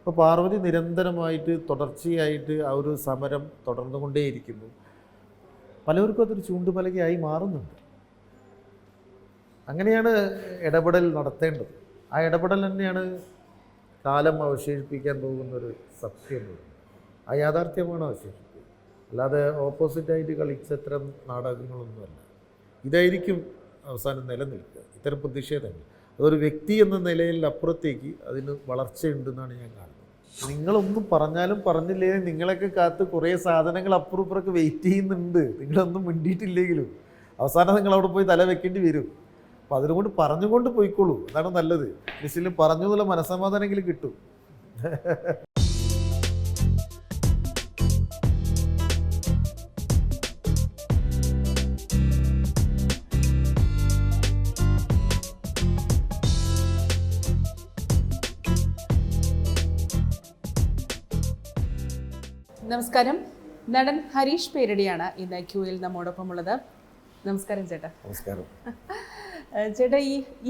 അപ്പോൾ പാർവതി നിരന്തരമായിട്ട് തുടർച്ചയായിട്ട് ആ ഒരു സമരം തുടർന്നുകൊണ്ടേയിരിക്കുന്നു. പലർക്കും അതൊരു ചൂണ്ടുപലകയായി മാറുന്നുണ്ട്. അങ്ങനെയാണ് ഇടപെടൽ നടത്തേണ്ടത്. ആ ഇടപെടൽ തന്നെയാണ് കാലം അവശേഷിപ്പിക്കാൻ പോകുന്നൊരു സത്യം. ആ യാഥാർത്ഥ്യമാണ് അവശേഷിക്കുക. അല്ലാതെ ഓപ്പോസിറ്റായിട്ട് കളിച്ച ഇത്തരം നാടകങ്ങളൊന്നുമല്ല. ഇതായിരിക്കും അവസാനം നിലനിൽക്കുക, ഇത്തരം പ്രതിഷേധങ്ങൾ. അതൊരു വ്യക്തി എന്ന നിലയിൽ അപ്പുറത്തേക്ക് അതിന് വളർച്ചയുണ്ടെന്നാണ് ഞാൻ കാണുന്നത്. നിങ്ങളൊന്നും പറഞ്ഞാലും പറഞ്ഞില്ലെങ്കിലും നിങ്ങളൊക്കെ കാത്ത് കുറേ സാധനങ്ങൾ അപ്പുറം ഇപ്പുറമൊക്കെ വെയിറ്റ് ചെയ്യുന്നുണ്ട്. നിങ്ങളൊന്നും മിണ്ടിയിട്ടില്ലെങ്കിലും അവസാനം നിങ്ങൾ അവിടെ പോയി തല വെക്കേണ്ടി വരും. അപ്പോൾ അതിനുകൊണ്ട് പറഞ്ഞുകൊണ്ട് പോയിക്കോളൂ, അതാണ് നല്ലത്. ലിസ്റ്റിൽ പറഞ്ഞു എന്നുള്ള മനസ്സമാധാനമെങ്കിലും കിട്ടും. നമസ്കാരം. നടൻ ഹരീഷ് പേരടിയാണ് ഇന്ന് ക്യൂയിൽ നമ്മോടൊപ്പം ഉള്ളത്. നമസ്കാരം ചേട്ടാ. നമസ്കാരം ചേട്ടാ.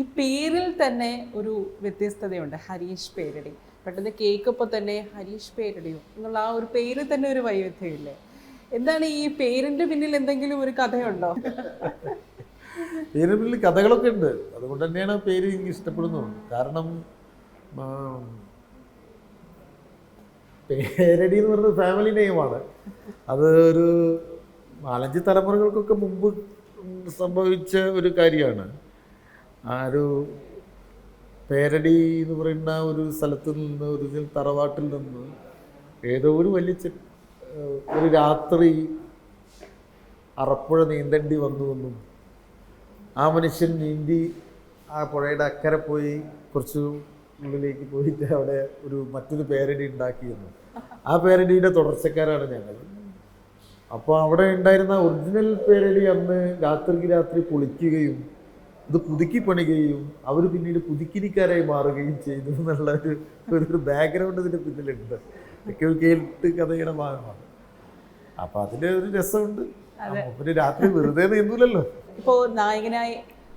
ഈ പേരിൽ തന്നെ ഒരു വ്യത്യസ്തതയുണ്ട്, ഹരീഷ് പേരടി. പെട്ടെന്ന് കേൾക്കുമ്പോൾ തന്നെ ഹരീഷ് പേരടിയോ എന്നുള്ള ആ ഒരു പേരിൽ തന്നെ ഒരു വൈവിധ്യമില്ലേ? എന്താണ് ഈ പേരിൻ്റെ പിന്നിൽ എന്തെങ്കിലും ഒരു കഥയുണ്ടോ? പേരിന് പിന്നിൽ കഥകളൊക്കെ ഉണ്ട്. അതുകൊണ്ട് തന്നെയാണ് പേര് എനിക്ക് ഇഷ്ടപ്പെടുന്നത്. കാരണം പേരടി എന്ന് പറയുന്നത് ഫാമിലി നെയിമാണ്. അത് ഒരു 4-5 തലമുറകൾക്കൊക്കെ മുമ്പ് സംഭവിച്ച ഒരു കാര്യമാണ്. ആ ഒരു പേരടി എന്ന് പറയുന്ന ഒരു സ്ഥലത്ത് നിന്ന്, ഒരു തറവാട്ടിൽ നിന്ന് ഏതോ ഒരു വലിയ ഒരു രാത്രി അറപ്പുഴ നീന്തേണ്ടി വന്നുവെന്നും ആ മനുഷ്യൻ നീന്തി ആ പുഴയുടെ അക്കരെ പോയി കുറച്ച് ഉള്ളിലേക്ക് പോയിട്ട് അവിടെ മറ്റൊരു പേരടി ഉണ്ടാക്കിയിരുന്നു. ആ പേരടിയുടെ തുടർച്ചക്കാരാണ് ഞങ്ങൾ. അപ്പോൾ അവിടെ ഉണ്ടായിരുന്ന ഒറിജിനൽ പേരടി അന്ന് രാത്രി പൊളിക്കുകയും ഇത് പുതുക്കി പണിയുകയും അവർ പിന്നീട് പുതുക്കിനിക്കാരായി മാറുകയും ചെയ്തു എന്നുള്ള ഒരു ബാക്ക്ഗ്രൗണ്ട് ഇതിൻ്റെ പിന്നിലുണ്ട്. ഒക്കെ കേട്ട് കഥയുടെ ഭാഗമാണ്. അപ്പം അതിൻ്റെ ഒരു രസമുണ്ട്. ഒരു രാത്രി വെറുതെ നീന്തൂലല്ലോ. ഇപ്പോൾ നായകനായി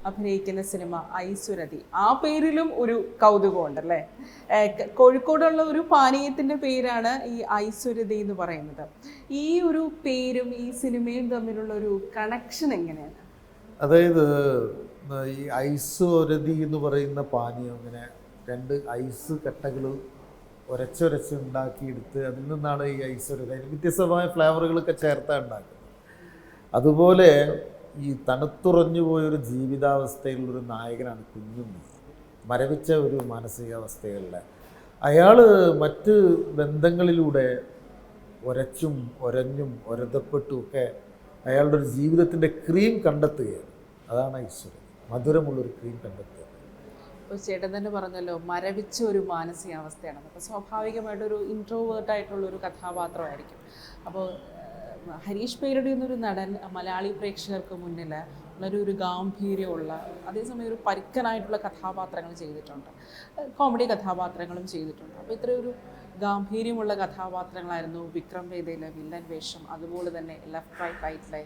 അഭിനയിക്കുന്ന സിനിമ ഐസുരതി, ആ പേരിലും ഒരു കൗതുകമുണ്ടല്ലേ? കോഴിക്കോടുള്ള ഒരു പാനീയത്തിൻ്റെ പേരാണ് ഈ ഐസുരതി എന്ന് പറയുന്നത്. ഈ ഒരു പേരും ഈ സിനിമയും തമ്മിലുള്ള ഒരു കണക്ഷൻ എങ്ങനെയാണ്? അതായത് ഈ ഐസുരതി എന്ന് പറയുന്ന പാനീയം ഇങ്ങനെ 2 ഐസ് കട്ടകൾ ഉരച്ചുരച്ച് ഉണ്ടാക്കിയെടുത്ത് അതിൽ നിന്നാണ് ഈ ഐസുരതി. അതിന് വ്യത്യസ്തമായ ഫ്ലേവറുകളൊക്കെ ചേർത്താണ് ഉണ്ടാക്കുന്നത്. അതുപോലെ ഈ തണുത്തുറഞ്ഞു പോയൊരു ജീവിതാവസ്ഥയിലുള്ളൊരു നായകനാണ് കുഞ്ഞുണ്ണി. മരവിച്ച ഒരു മാനസികാവസ്ഥകളിൽ അയാൾ മറ്റ് ബന്ധങ്ങളിലൂടെ ഒരച്ചും ഒരഞ്ഞും ഒരതപ്പെട്ടും ഒക്കെ അയാളുടെ ഒരു ജീവിതത്തിൻ്റെ ക്രീം കണ്ടെത്തുകയാണ്. അതാണ് ഐശ്വര്യം, മധുരമുള്ളൊരു ക്രീം കണ്ടെത്തുക. ഇപ്പോൾ ചേട്ടൻ തന്നെ പറഞ്ഞല്ലോ, മരവിച്ച ഒരു മാനസികാവസ്ഥയാണ്. അപ്പോൾ സ്വാഭാവികമായിട്ടൊരു ഇൻട്രോവേർട്ടായിട്ടുള്ളൊരു കഥാപാത്രമായിരിക്കും. അപ്പോൾ ഹരീഷ് പേരടി എന്നൊരു നടൻ മലയാളി പ്രേക്ഷകർക്ക് മുന്നിൽ വളരെ ഗാംഭീര്യമുള്ള, അതേസമയം ഒരു പരുക്കനായിട്ടുള്ള കഥാപാത്രങ്ങൾ ചെയ്തിട്ടുണ്ട്, കോമഡി കഥാപാത്രങ്ങളും ചെയ്തിട്ടുണ്ട്. അപ്പോൾ ഇത്രയൊരു ഗാംഭീര്യമുള്ള കഥാപാത്രങ്ങളായിരുന്നു വിക്രം വേദയിലെ വില്ലൻ വേഷം, അതുപോലെ തന്നെ ലെഫ്റ്റ് റൈറ്റ് റൈറ്റിലെ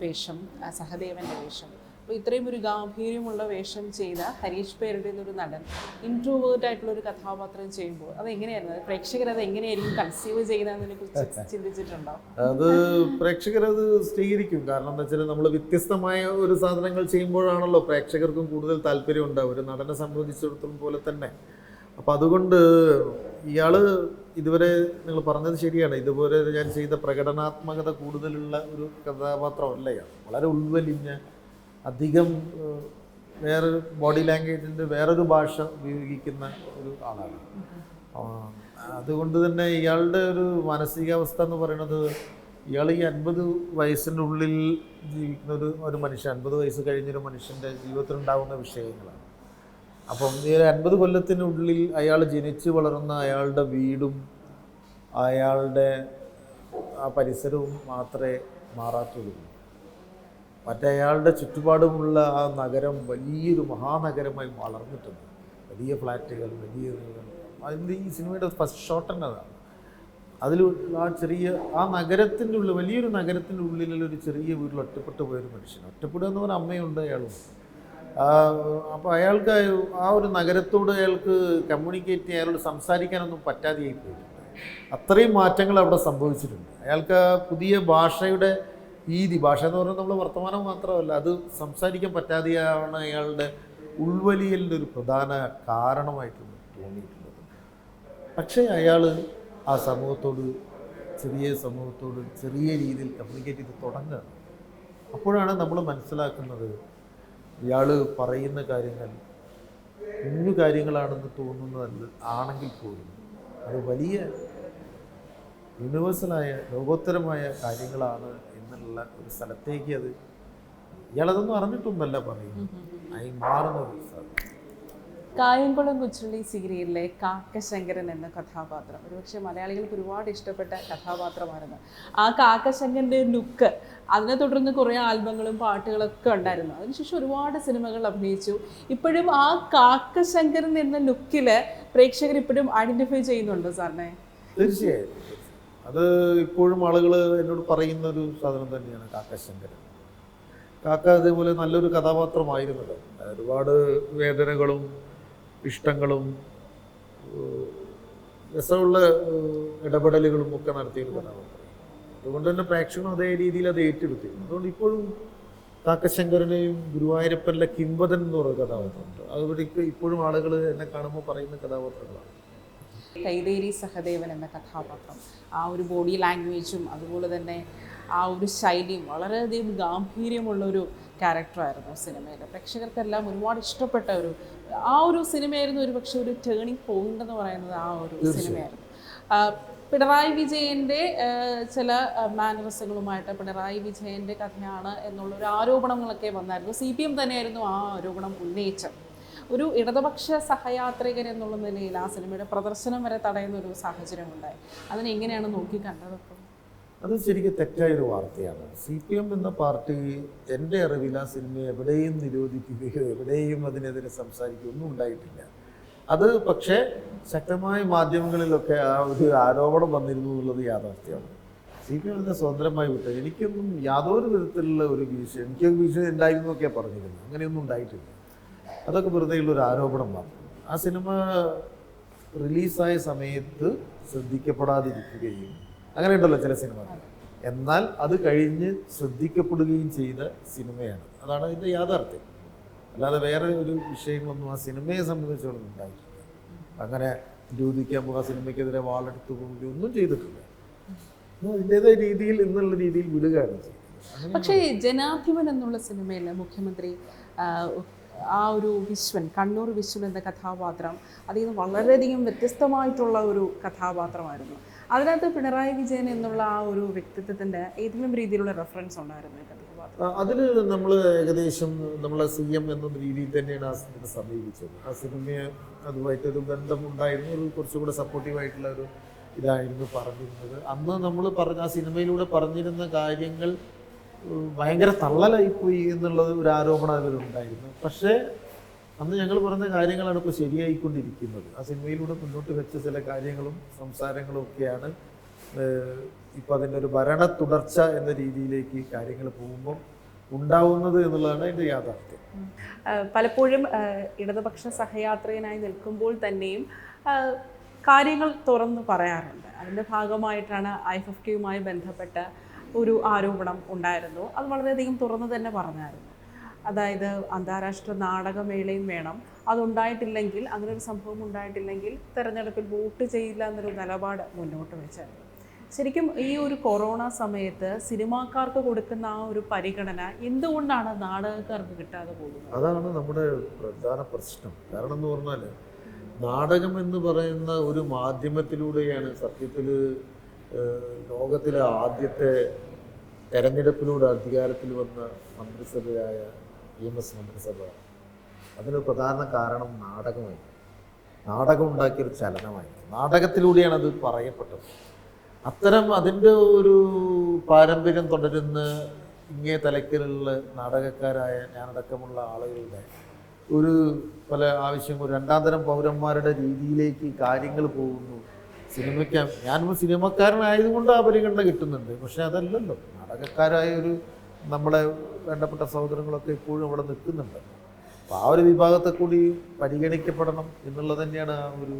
വേഷം, സഹദേവൻ്റെ വേഷം. അപ്പോൾ ഇത്രയും ഒരു ഗാംഭീര്യമുള്ള വേഷം ചെയ്ത ഹരീഷ് പേരടി എന്നൊരു നടൻ ഇൻട്രോവേർട്ടായിട്ടുള്ളൊരു കഥാപാത്രം ചെയ്യുമ്പോൾ അതെങ്ങനെയായിരുന്നു? പ്രേക്ഷകർ അത് എങ്ങനെയായിരിക്കും കൺസീവ് ചെയ്യുന്നതിനെ കുറിച്ച് ചിന്തിച്ചിട്ടുണ്ടോ? അത് പ്രേക്ഷകരത് സ്വീകരിക്കും. കാരണം എന്താ വെച്ചാൽ നമ്മൾ വ്യത്യസ്തമായ ഒരു സാധനങ്ങൾ ചെയ്യുമ്പോഴാണല്ലോ പ്രേക്ഷകർക്കും കൂടുതൽ താല്പര്യം ഉണ്ടാവും, ഒരു നടനെ സംബന്ധിച്ചിടത്തോളം പോലെ തന്നെ. അപ്പം അതുകൊണ്ട് ഇയാൾ ഇതുവരെ നിങ്ങൾ പറഞ്ഞത് ശരിയാണ്, ഇതുപോലെ ഞാൻ ചെയ്ത പ്രകടനാത്മകത കൂടുതലുള്ള ഒരു കഥാപാത്രമല്ല ഇയാൾ. വളരെ ഉൾവലിഞ്ഞ, അധികം വേറൊരു ബോഡി ലാംഗ്വേജിൻ്റെ വേറൊരു ഭാഷ ഉപയോഗിക്കുന്ന ഒരു ആളാണ്. അതുകൊണ്ട് തന്നെ ഇയാളുടെ ഒരു മാനസികാവസ്ഥ എന്ന് പറയുന്നത്, ഇയാൾ ഈ 50 വയസ്സിൻ്റെ ഉള്ളിൽ ജീവിക്കുന്ന ഒരു മനുഷ്യൻ, 50 വയസ്സ് കഴിഞ്ഞൊരു മനുഷ്യൻ്റെ ജീവിതത്തിലുണ്ടാകുന്ന വിഷയങ്ങളാണ്. അപ്പം ഈ 50 കൊല്ലത്തിനുള്ളിൽ അയാൾ ജനിച്ച് വളർന്ന അയാളുടെ വീടും അയാളുടെ ആ പരിസരവും മാത്രമേ മാറാത്തുള്ളൂ. മറ്റയാളുടെ ചുറ്റുപാടുമുള്ള ആ നഗരം വലിയൊരു മഹാനഗരമായി വളർന്നിട്ടുണ്ട്. വലിയ ഫ്ലാറ്റുകൾ, വലിയ അതിൻ്റെ ഈ സിനിമയുടെ ഫസ്റ്റ് ഷോട്ട് തന്നെ അതാണ്. അതിൽ ആ നഗരത്തിൻ്റെ ഉള്ളിൽ, വലിയൊരു നഗരത്തിൻ്റെ ഉള്ളിലുള്ള ഒരു ചെറിയ വീട്ടിൽ ഒറ്റപ്പെട്ടു പോയൊരു മനുഷ്യൻ. ഒറ്റപ്പെടുക എന്ന് പറഞ്ഞാൽ അമ്മയുണ്ട്, അയാളും. അപ്പോൾ അയാൾക്ക് ആ ഒരു നഗരത്തോട് അയാൾക്ക് കമ്മ്യൂണിക്കേറ്റ് ചെയ്യാൻ, അയാളോട് സംസാരിക്കാനൊന്നും പറ്റാതെയായി പോയിട്ടുണ്ട്. അത്രയും മാറ്റങ്ങൾ അവിടെ സംഭവിച്ചിട്ടുണ്ട്. അയാൾക്ക് ആ പുതിയ ഭാഷയുടെ ഭാഷ എന്ന് പറയുന്നത് നമ്മൾ വർത്തമാനം മാത്രമല്ല, അത് സംസാരിക്കാൻ പറ്റാതെയാണ് അയാളുടെ ഉൾവലിയലിൻ്റെ ഒരു പ്രധാന കാരണമായിട്ട് തോന്നിയിട്ടുള്ളത്. പക്ഷേ അയാൾ ആ സമൂഹത്തോട് ചെറിയ രീതിയിൽ കമ്മ്യൂണിക്കേറ്റ് ചെയ്ത് തുടങ്ങുകയാണ്. അപ്പോഴാണ് നമ്മൾ മനസ്സിലാക്കുന്നത് ഇയാൾ പറയുന്ന കാര്യങ്ങൾ കുഞ്ഞു കാര്യങ്ങളാണെന്ന് തോന്നുന്നതല്ല ആണെങ്കിൽ പോലും അത് വലിയ യൂണിവേഴ്സലായ ലോകോത്തരമായ കാര്യങ്ങളാണ് എന്നുള്ള ഒരു സ്ഥലത്തേക്ക് ഇയാളതൊന്നും അറിഞ്ഞിട്ടൊന്നല്ല പറയുന്നത്, അതിൽ മാറുന്ന ഒരു സാധനം. കായംകുളം കൊച്ചുള്ളി സീരിയലിലെ കാക്കശങ്കരൻ എന്ന കഥാപാത്രം ഒരുപക്ഷെ മലയാളികൾക്ക് ഒരുപാട് ഇഷ്ടപ്പെട്ട കഥാപാത്രമായിരുന്നു. ആ കാക്കശങ്കരൻ്റെ ലുക്ക്, അതിനെ തുടർന്ന് കുറേ ആൽബങ്ങളും പാട്ടുകളൊക്കെ ഉണ്ടായിരുന്നു. അതിനുശേഷം ഒരുപാട് സിനിമകൾ അഭിനയിച്ചു. ഇപ്പോഴും ആ കാക്കശങ്കരൻ എന്ന ലുക്കിൽ പ്രേക്ഷകർ ഇപ്പോഴും ഐഡൻറ്റിഫൈ ചെയ്യുന്നുണ്ടോ സാറിനെ? തീർച്ചയായും അത് ഇപ്പോഴും ആളുകൾ എന്നോട് പറയുന്ന ഒരു സാധനം തന്നെയാണ് കാക്കശങ്കരൻ. കാക്ക അതേപോലെ നല്ലൊരു കഥാപാത്രമായിരുന്നല്ലോ. ഒരുപാട് വേദനകളും ഇഷ്ടങ്ങളും രസമുള്ള ഇടപെടലുകളും ഒക്കെ നടത്തിയൊരു കഥാപാത്രം. അതുകൊണ്ട് തന്നെ പ്രേക്ഷകനും അതേ രീതിയിൽ അത് ഏറ്റെടുത്തിരുന്നു. അതുകൊണ്ട് ഇപ്പോഴും കാക്കശങ്കരനെയും ഗുരുവായൂരപ്പനിലെ കിംവദൻ എന്ന് പറയുന്ന കഥാപാത്രമുണ്ട്. അതുകൊണ്ട് ഇപ്പോഴും ആളുകൾ എന്നെ കാണുമ്പോൾ പറയുന്ന കഥാപാത്രങ്ങളാണ്. കൈതേരി സഹദേവൻ എന്ന കഥാപാത്രം, ആ ഒരു ബോഡി ലാംഗ്വേജും അതുപോലെ തന്നെ ആ ഒരു ശൈലിയും വളരെയധികം ഗാംഭീര്യമുള്ളൊരു ക്യാരക്ടറായിരുന്നു സിനിമയിൽ. പ്രേക്ഷകർക്കെല്ലാം ഒരുപാട് ഇഷ്ടപ്പെട്ട ആ ഒരു സിനിമയായിരുന്നു. ഒരു പക്ഷേ ഒരു ടേണിംഗ് പോയിന്റ് എന്ന് പറയുന്നത് ആ ഒരു സിനിമയായിരുന്നു. പിണറായി വിജയൻ്റെ ചില മാനറിസങ്ങളുമായിട്ട് പിണറായി വിജയൻ്റെ കഥയാണ് എന്നുള്ളൊരു ആരോപണങ്ങളൊക്കെ വന്നായിരുന്നു. CPM തന്നെയായിരുന്നു ആ ആരോപണം ഉന്നയിച്ചത്. ഒരു ഇടതുപക്ഷ സഹയാത്രികൻ എന്നുള്ള നിലയിൽ ആ സിനിമയുടെ പ്രദർശനം വരെ തടയുന്ന ഒരു സാഹചര്യം ഉണ്ടായി. അതിനെ എങ്ങനെയാണ് നോക്കി കണ്ടത്? അത് ശരിക്കും തെറ്റായൊരു വാർത്തയാണ്. CPM എന്ന പാർട്ടി എൻ്റെ അറിവിൽ ആ സിനിമയെ എവിടെയും നിരോധിക്കുകയോ എവിടെയും അതിനെതിരെ സംസാരിക്കുകയോ ഒന്നും ഉണ്ടായിട്ടില്ല. അത് പക്ഷേ ശക്തമായ മാധ്യമങ്ങളിലൊക്കെ ആ ഒരു ആരോപണം വന്നിരുന്നു എന്നുള്ളത് യാഥാർത്ഥ്യമാണ്. CPM എന്നെ സ്വതന്ത്രമായി വിട്ടു. എനിക്കൊന്നും യാതൊരു വിധത്തിലുള്ള ഒരു ഭീഷണി, എനിക്കൊരു ഭീഷണി ഉണ്ടായിരുന്നു എന്നൊക്കെ പറഞ്ഞിരുന്നു. അങ്ങനെയൊന്നും ഉണ്ടായിട്ടില്ല. അതൊക്കെ വെറുതെയുള്ളൊരു ആരോപണം മാത്രം. ആ സിനിമ റിലീസായ സമയത്ത് ശ്രദ്ധിക്കപ്പെടാതിരിക്കുകയും അങ്ങനെയുണ്ടല്ലോ ചില സിനിമകൾ, എന്നാൽ അത് കഴിഞ്ഞ് ശ്രദ്ധിക്കപ്പെടുകയും ചെയ്ത സിനിമയാണ്. അതാണ് അതിൻ്റെ യാഥാർത്ഥ്യം. അല്ലാതെ വേറെ ഒരു വിഷയങ്ങളൊന്നും ആ സിനിമയെ സംബന്ധിച്ചോളം ഉണ്ടായിട്ടില്ല. അങ്ങനെ നിരോധിക്കാൻ പോകുക, സിനിമയ്ക്കെതിരെ വാളെടുത്തു പോവുകയോ ഒന്നും ചെയ്തിട്ടില്ല. അതിൻ്റെതായ രീതിയിൽ എന്നുള്ള രീതിയിൽ വിടുകയാണ് ചെയ്യുന്നത്. പക്ഷേ ജനാധിപൻ എന്നുള്ള സിനിമയിൽ മുഖ്യമന്ത്രി ആ ഒരു കണ്ണൂർ വിശ്വൻ എന്ന കഥാപാത്രം അതിൽ വളരെയധികം വ്യത്യസ്തമായിട്ടുള്ള ഒരു കഥാപാത്രമായിരുന്നു. അതിനകത്ത് പിണറായി വിജയൻ എന്നുള്ള ആ ഒരു വ്യക്തിത്വത്തിൻ്റെ ഏതെങ്കിലും രീതിയിലുള്ള റെഫറൻസ് ഉണ്ടായിരുന്നു ഈ കഥാപാത്രം? അതിൽ നമ്മൾ ഏകദേശം നമ്മളെ CM എന്ന രീതിയിൽ തന്നെയാണ് ആ സിനിമ സമീപിച്ചത്. ആ സിനിമയെ അതുമായിട്ടൊരു ബന്ധമുണ്ടായിരുന്നു. ഒരു കുറച്ചുകൂടെ സപ്പോർട്ടീവായിട്ടുള്ള ഒരു ഇതായിരുന്നു പറഞ്ഞിരുന്നത്. അന്ന് നമ്മൾ ആ സിനിമയിലൂടെ പറഞ്ഞിരുന്ന കാര്യങ്ങൾ ഭയങ്കര തള്ളലായിപ്പോയി എന്നുള്ളത് ഒരു ആരോപണം അതിലുണ്ടായിരുന്നു. പക്ഷേ അന്ന് ഞങ്ങൾ പറഞ്ഞ കാര്യങ്ങളാണ് ഇപ്പോൾ ശരിയായിക്കൊണ്ടിരിക്കുന്നത്. ആ സിനിമയിലൂടെ മുന്നോട്ട് വെച്ച ചില കാര്യങ്ങളും സംസാരങ്ങളും ഒക്കെയാണ് ഇപ്പം അതിൻ്റെ ഒരു ഭരണ തുടർച്ച എന്ന രീതിയിലേക്ക് കാര്യങ്ങൾ പോകുമ്പോൾ ഉണ്ടാവുന്നത് എന്നുള്ളതാണ് അതിൻ്റെ യാഥാർത്ഥ്യം. പലപ്പോഴും ഇടതുപക്ഷ സഹയാത്രികനായി നിൽക്കുമ്പോൾ തന്നെയും കാര്യങ്ങൾ തുറന്നു പറയാറുണ്ട്. അതിൻ്റെ ഭാഗമായിട്ടാണ് IFFK ബന്ധപ്പെട്ട ഒരു ആരോപണം ഉണ്ടായിരുന്നു. അത് വളരെയധികം തുറന്നു തന്നെ പറഞ്ഞായിരുന്നു. അതായത് അന്താരാഷ്ട്ര നാടകമേളയും വേണം, അതുണ്ടായിട്ടില്ലെങ്കിൽ, അങ്ങനെ ഒരു സംഭവം ഉണ്ടായിട്ടില്ലെങ്കിൽ തെരഞ്ഞെടുപ്പിൽ വോട്ട് ചെയ്യില്ല എന്നൊരു നിലപാട് മുന്നോട്ട് വെച്ചായിരുന്നു. ശരിക്കും ഈ ഒരു കൊറോണ സമയത്ത് സിനിമാക്കാർക്ക് കൊടുക്കുന്ന ആ ഒരു പരിഗണന എന്തുകൊണ്ടാണ് നാടകക്കാർക്ക് കിട്ടാതെ പോകുന്നത്? അതാണ് നമ്മുടെ പ്രധാന പ്രശ്നം. കാരണം എന്ന് പറഞ്ഞാൽ നാടകം എന്ന് പറയുന്ന ഒരു മാധ്യമത്തിലൂടെയാണ് സത്യത്തിൽ ലോകത്തിലെ ആദ്യത്തെ തെരഞ്ഞെടുപ്പിലൂടെ അധികാരത്തിൽ വന്ന മന്ത്രിസഭയായ EMS മന്ത്രിസഭ. അതിന് പ്രധാന കാരണം നാടകമായിരുന്നു. നാടകം ഉണ്ടാക്കിയൊരു ചലനമായിരുന്നു. നാടകത്തിലൂടെയാണ് അത് പറയപ്പെട്ടത്. അത്തരം അതിൻ്റെ ഒരു പാരമ്പര്യം തുടരുന്ന ഇങ്ങേ തലക്കിലുള്ള നാടകക്കാരായ ഞാനടക്കമുള്ള ആളുകളുടെ ഒരു പല ആവശ്യങ്ങൾ രണ്ടാം തരം പൗരന്മാരുടെ രീതിയിലേക്ക് കാര്യങ്ങൾ പോകുന്നു. ഞാനൊരു സിനിമക്കാരനായതുകൊണ്ട് ആ പരിഗണന കിട്ടുന്നുണ്ട്. പക്ഷെ അതല്ലല്ലോ, നാടകക്കാരായ നമ്മളെ വേണ്ടപ്പെട്ട സഹോദരങ്ങളൊക്കെ ഇപ്പോഴും അവിടെ നിൽക്കുന്നുണ്ട്. അപ്പോൾ ആ ഒരു വിഭാഗത്തെ കൂടി പരിഗണിക്കപ്പെടണം എന്നുള്ളത് തന്നെയാണ് ആ ഒരു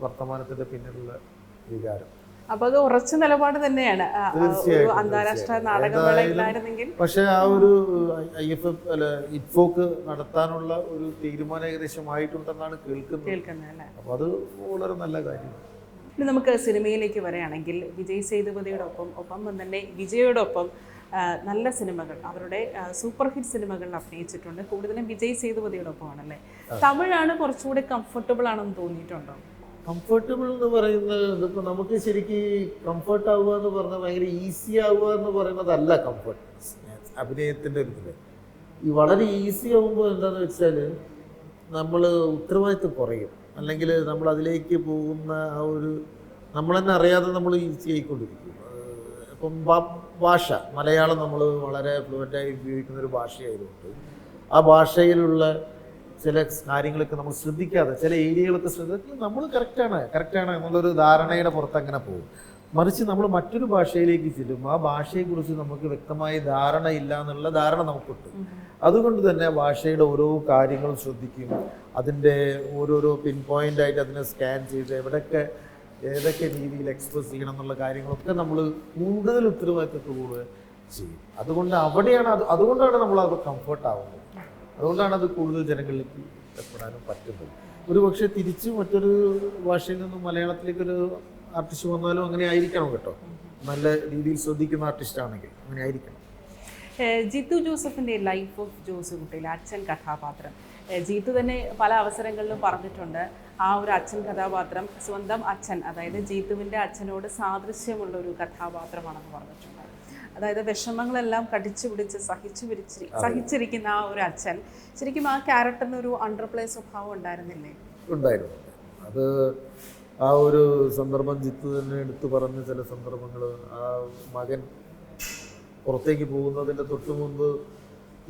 വർത്തമാനത്തിൻ്റെ പിന്നിലുള്ള വികാരം. അപ്പൊ അത് ഉറച്ച നിലപാട് തന്നെയാണ്. ഒരു അന്താരാഷ്ട്ര നാടകമേള ഇല്ലായിരുന്നെങ്കിൽ പക്ഷെ ആ ഒരു IFF അല്ല ഇറ്റ്ഫോക്ക് നടത്താനുള്ള ഒരു തീരുമാനം ഏകദേശം ആയിട്ടുണ്ടെന്നാണ് കേൾക്കുന്നത് അല്ലേ? അപ്പോൾ അത് വളരെ നല്ല കാര്യമാണ്. ഇനി നമുക്ക് സിനിമയിലേക്ക് വരികയാണെങ്കിൽ വിജയ് സേതുപതിയുടെ ഒപ്പം തന്നെ വിജയോടൊപ്പം നല്ല സിനിമകൾ, അവരുടെ സൂപ്പർ ഹിറ്റ് സിനിമകളിൽ അഭിനയിച്ചിട്ടുണ്ട്. കൂടുതലും വിജയ് സേതുപതിയുടെ ഒപ്പമാണല്ലേ. തമിഴാണ് കുറച്ചുകൂടി കംഫർട്ടബിൾ ആണെന്ന് തോന്നിയിട്ടുണ്ടോ? കംഫർട്ടബിൾ എന്ന് പറയുന്നത് ഇതിപ്പോൾ നമുക്ക് ശരിക്കും കംഫർട്ട് ആവുക എന്ന് പറഞ്ഞാൽ ഭയങ്കര ഈസി ആവുക എന്ന് പറയുന്നതല്ല കംഫർട്ട് അഭിനയത്തിൻ്റെ ഒരു ഇതിൽ. ഈ വളരെ ഈസി ആകുമ്പോൾ എന്താണെന്ന് വെച്ചാൽ നമ്മൾ ഉത്തരവാദിത്വം കുറയും, അല്ലെങ്കിൽ നമ്മൾ അതിലേക്ക് പോകുന്ന ആ ഒരു നമ്മൾ തന്നെ അറിയാതെ നമ്മൾ ഈസി ആയിക്കൊണ്ടിരിക്കും. ഇപ്പം ഭാഷ മലയാളം നമ്മൾ വളരെ ഫ്ലുവൻ്റായി ഉപയോഗിക്കുന്ന ഒരു ഭാഷയായതുകൊണ്ട് ആ ഭാഷയിലുള്ള ചില കാര്യങ്ങളൊക്കെ നമ്മൾ ശ്രദ്ധിക്കാതെ ചില ഏരിയകളൊക്കെ ശ്രദ്ധിക്കുക നമ്മൾ കറക്റ്റാണ് എന്നുള്ളൊരു ധാരണയുടെ പുറത്ത് അങ്ങനെ പോകും. മറിച്ച് നമ്മൾ മറ്റൊരു ഭാഷയിലേക്ക് ചെല്ലും ആ ഭാഷയെക്കുറിച്ച് നമുക്ക് വ്യക്തമായ ധാരണയില്ല എന്നുള്ള ധാരണ നമുക്കുണ്ട്. അതുകൊണ്ട് തന്നെ ഭാഷയുടെ ഓരോ കാര്യങ്ങളും ശ്രദ്ധിക്കും, അതിൻ്റെ ഓരോരോ പിൻ പോയിൻ്റ് ആയിട്ട് അതിനെ സ്കാൻ ചെയ്ത് എവിടെയൊക്കെ ഏതൊക്കെ രീതിയിൽ എക്സ്പ്രസ് ചെയ്യണം എന്നുള്ള കാര്യങ്ങളൊക്കെ നമ്മൾ കൂടുതൽ ഉത്തരവാദിത്തത്തോടെ ചെയ്യും. അതുകൊണ്ടാണ് നമ്മൾ അത് കംഫർട്ട് ആവുന്നത്, അതുകൊണ്ടാണ് അത് കൂടുതൽ ജനങ്ങളിലേക്ക് എത്തപ്പെടാനും പറ്റുന്നത്. ഒരു പക്ഷേ തിരിച്ച് മറ്റൊരു ഭാഷയിൽ നിന്നും മലയാളത്തിലേക്കൊരു ആർട്ടിസ്റ്റ് വന്നാലും അങ്ങനെ ആയിരിക്കണം കേട്ടോ. നല്ല രീതിയിൽ ശ്രദ്ധിക്കുന്ന ആർട്ടിസ്റ്റ് ആണെങ്കിൽ അങ്ങനെ ആയിരിക്കണം. ജിത്തു ജോസഫിൻ്റെ ലൈഫ് ഓഫ് ജോസ് കുട്ടിയിലെ അച്ഛൻ കഥാപാത്രം ജീത്തു തന്നെ പല അവസരങ്ങളിലും പറഞ്ഞിട്ടുണ്ട്. ആ ഒരു അച്ഛൻ കഥാപാത്രം സ്വന്തം അച്ഛൻ, അതായത് ജീത്തുവിൻ്റെ അച്ഛനോട് സാദൃശ്യമുള്ള ഒരു കഥാപാത്രമാണെന്ന് പറഞ്ഞിട്ടുണ്ട്. അതായത് വിഷമങ്ങളെല്ലാം കടിച്ചു പിടിച്ച് സഹിച്ചിരിക്കുന്ന ആ ഒരു അച്ഛൻ, ശരിക്കും ആ ക്യാരക്ടറിന് ഒരു അണ്ടർപ്ലേ സ്വഭാവം ഉണ്ടായിരുന്നില്ലേ? ഉണ്ടായിരുന്നു. അത് ആ ഒരു സന്ദർഭം ജിത്തു തന്നെ എടുത്തു പറഞ്ഞ ചില സന്ദർഭങ്ങൾ, ആ മകൻ പുറത്തേക്ക് പോകുന്നതിൻ്റെ തൊട്ട് മുമ്പ്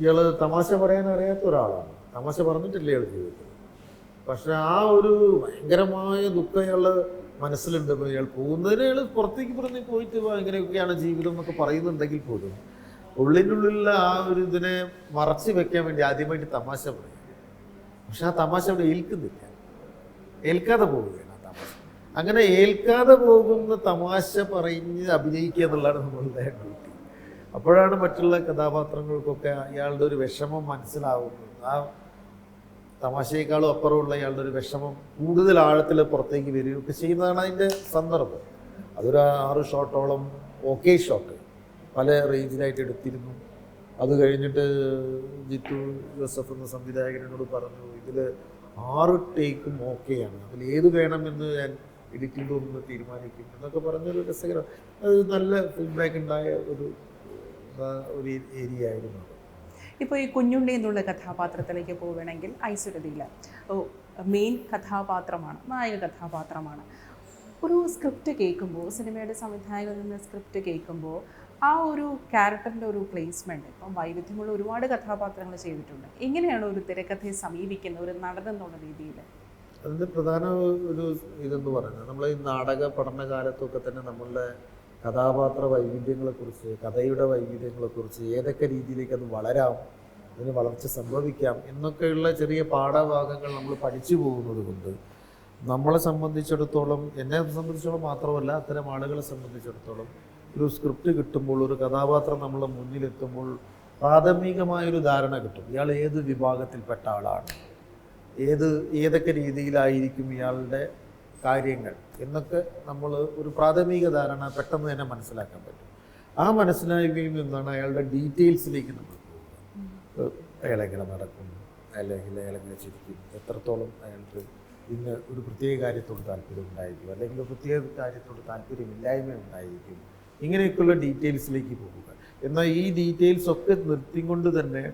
ഇയാൾ തമാശ പറയാൻ അറിയാത്ത ഒരാളാണ്, തമാശ പറഞ്ഞിട്ടില്ല ഇയാൾ ജീവിതത്തിൽ. പക്ഷെ ആ ഒരു ഭയങ്കരമായ ദുഃഖം ഇയാളുടെ മനസ്സിലുണ്ട്. ഇയാൾ പോകുന്നതിന് ഇയാൾ പുറത്തേക്ക് പോയിട്ട് ഇങ്ങനെയൊക്കെയാണ് ജീവിതം എന്നൊക്കെ പറയുന്നുണ്ടെങ്കിൽ പോലും ഉള്ളിനുള്ളിലുള്ള ആ ഒരു ഇതിനെ മറച്ചു വെക്കാൻ വേണ്ടി ആദ്യമായിട്ട് തമാശ പറയും. പക്ഷെ ആ തമാശ അവിടെ ഏൽക്കാതെ പോവുകയാണ് ആ തമാശ. അങ്ങനെ ഏൽക്കാതെ പോകുന്ന തമാശ പറഞ്ഞ് അഭിനയിക്കുക എന്നുള്ളതാണ് നമ്മളുടെ ഡ്യൂട്ടി. അപ്പോഴാണ് മറ്റുള്ള കഥാപാത്രങ്ങൾക്കൊക്കെ ഇയാളുടെ ഒരു വിഷമം മനസ്സിലാവുന്നത്. ആ തമാശയേക്കാളും അപ്പുറമുള്ള ഇയാളുടെ ഒരു വിഷമം കൂടുതൽ ആഴത്തിൽ പുറത്തേക്ക് വരികയൊക്കെ ചെയ്യുന്നതാണ് അതിൻ്റെ സന്ദർഭം. അതൊരു 6 ഷോട്ടോളം ഓക്കെ ഷോട്ട് പല റേഞ്ചിലായിട്ട് എടുത്തിരുന്നു. അത് കഴിഞ്ഞിട്ട് ജിത്തു ജോസഫ് എന്ന സംവിധായകനോട് പറഞ്ഞു, ഇതിൽ 6 ടേക്കും ഓക്കെയാണ്, അതിൽ ഏത് വേണമെന്ന് ഞാൻ എഡിറ്റിംഗ് റൂമിൽ തീരുമാനിക്കും എന്നൊക്കെ പറഞ്ഞൊരു രസകരം, അത് നല്ല ഫീഡ്ബാക്ക് ഉണ്ടായ ഒരു ഏരിയ ആയിരുന്നു. ഇപ്പോൾ ഈ കുഞ്ഞുണ്ണി എന്നുള്ള കഥാപാത്രത്തിലേക്ക് പോവുകയാണെങ്കിൽ ഐശ്വര്യതയിൽ മെയിൻ കഥാപാത്രമാണ്, നായക കഥാപാത്രമാണ്. ഒരു സ്ക്രിപ്റ്റ് കേൾക്കുമ്പോൾ, സിനിമയുടെ സംവിധായകനിൽ നിന്ന് സ്ക്രിപ്റ്റ് കേൾക്കുമ്പോൾ ആ ഒരു ക്യാരക്ടറിൻ്റെ ഒരു പ്ലേസ്മെൻറ്റ്, ഇപ്പം വൈവിധ്യമുള്ള ഒരുപാട് കഥാപാത്രങ്ങൾ ചെയ്തിട്ടുണ്ട്. എങ്ങനെയാണ് ഒരു തിരക്കഥയെ സമീപിക്കുന്ന ഒരു നടനെന്നുള്ള രീതിയിൽ? അതിൻ്റെ പ്രധാന ഒരു ഇതെന്ന് പറയുന്നത്, നമ്മൾ ഈ നാടക പഠനകാലത്തൊക്കെ തന്നെ നമ്മളുടെ കഥാപാത്ര വൈവിധ്യങ്ങളെക്കുറിച്ച്, കഥയുടെ വൈവിധ്യങ്ങളെക്കുറിച്ച്, ഏതൊക്കെ രീതിയിലേക്ക് അത് വളരാം, അതിന് വളർച്ച സംഭവിക്കാം എന്നൊക്കെയുള്ള ചെറിയ പാഠഭാഗങ്ങൾ നമ്മൾ പഠിച്ചു പോകുന്നത് കൊണ്ട് നമ്മളെ സംബന്ധിച്ചിടത്തോളം, എന്നെ സംബന്ധിച്ചിടത്തോളം മാത്രമല്ല അത്തരം ആളുകളെ സംബന്ധിച്ചിടത്തോളം, ഒരു സ്ക്രിപ്റ്റ് കിട്ടുമ്പോൾ, ഒരു കഥാപാത്രം നമ്മളെ മുന്നിലെത്തുമ്പോൾ പ്രാഥമികമായൊരു ധാരണ കിട്ടും. ഇയാൾ ഏത് വിഭാഗത്തിൽപ്പെട്ട ആളാണ്, ഏതൊക്കെ രീതിയിലായിരിക്കും ഇയാളുടെ കാര്യങ്ങൾ എന്നൊക്കെ നമ്മൾ ഒരു പ്രാഥമിക ധാരണ പെട്ടെന്ന് തന്നെ മനസ്സിലാക്കാൻ പറ്റും. ആ മനസ്സിലാക്കുകയിൽ നിന്നാണ് അയാളുടെ ഡീറ്റെയിൽസിലേക്ക് നമ്മൾ പോകുക. അയാളെങ്ങനെ നടക്കും, അല്ലെങ്കിൽ അയാളെങ്ങനെ ചിരിക്കും, എത്രത്തോളം അയാൾക്ക് ഇന്ന് ഒരു പ്രത്യേക കാര്യത്തോട് താല്പര്യം ഉണ്ടായിരിക്കും, അല്ലെങ്കിൽ ഒരു പ്രത്യേക കാര്യത്തോട് താല്പര്യമില്ലായ്മ ഉണ്ടായിരിക്കും, ഇങ്ങനെയൊക്കെയുള്ള ഡീറ്റെയിൽസിലേക്ക് പോകുക. എന്നാൽ ഈ ഡീറ്റെയിൽസ് ഒക്കെ നിർത്തിക്കൊണ്ട് തന്നെ